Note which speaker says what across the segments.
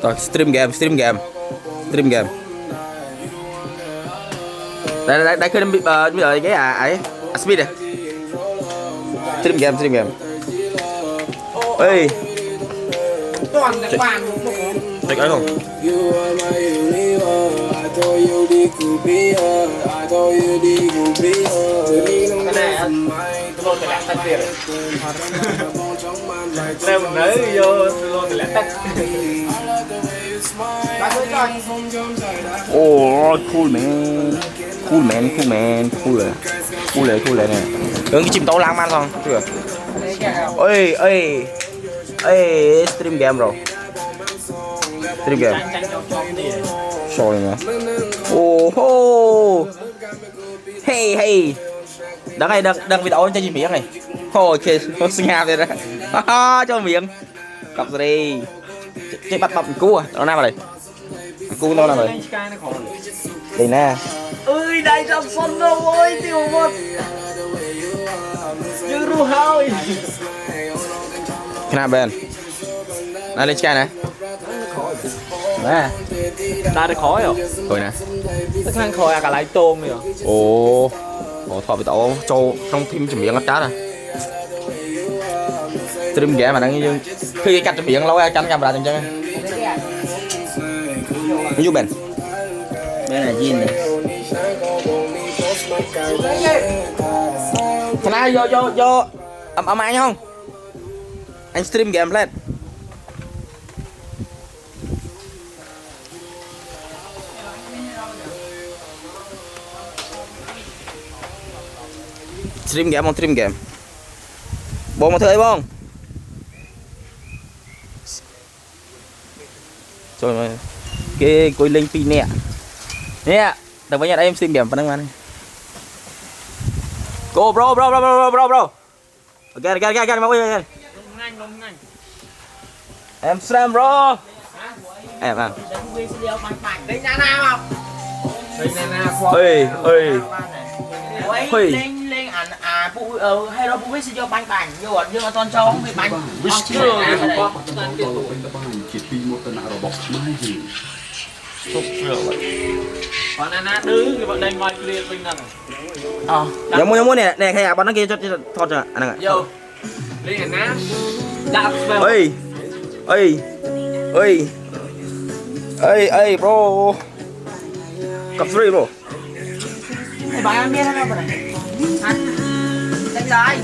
Speaker 1: Rồi stream game stream game stream game. Đây cứ bây giờ cái ấy speed này. Stream game stream game. Ê
Speaker 2: toàn là bàn
Speaker 1: Thích ấy không?
Speaker 2: cái này lột cái lẹt tách tiền đây mình nói vô lột cái lẹt tách
Speaker 1: Oh cool man cool man cool man coolเลยcoolเลยcoolเลยnè. Cái chim tấu lãng man không? Chưa. Ê ê ê stream game rồi. Stream game. Sorry nha. Oh oh. Hey hey. Đăng này đăng video cho chị miệng này. Ok, nó sinh ngam đây đó. Cho miệng. Cặp rồi đi. Chị bắt cú à? Nó nào vào đây. Cú nó nào vào đây. Đây nè.
Speaker 2: ơi đại trong sân đâu ơi tiểu một như ru hơi
Speaker 1: Cái nào bên? Này lên cái này. Nè.
Speaker 2: đã được khói rồi
Speaker 1: Rồi nè.
Speaker 2: tất khăn khói cả lái tôm rồi
Speaker 1: Ồ. Ồ thọ bị tao cho trong phim chụp miệng nó chát à. Stream ghẻ mà đang như khi cắt chụp miệng lâu ra canh camera chẳng chẳng. Như bên. Bên là Jin này. Thằng nào vô âm anh không? Anh stream game lên. Stream game không stream game. Bố mà thấy không? Rồi mà cái coi linh pin nè. Nè, đừng với nhà đây em stream game phần năng này. Go bro. Again, mau again.
Speaker 2: Nhanh
Speaker 1: Em stream bro. Em à.
Speaker 2: đánh ra nào không
Speaker 1: Ê.
Speaker 2: lên ảnh phụ hay đó phụ biết sẽ cho bánh bánh vô nhưng mà toàn cho không bị bánh chưa còn anh đứng thì bọn đây ngoài liền bên này
Speaker 1: Giống muốn nè hay bọn nó kia cho thọt cho anh ạ.
Speaker 2: vô lên ảnh á đạp
Speaker 1: Ê bro. Cặp free bro.
Speaker 2: bài ăn biết không vậy đánh lại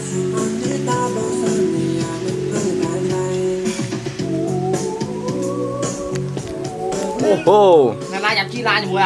Speaker 1: Oh.
Speaker 2: ngày nay nhắm chi ra như mùa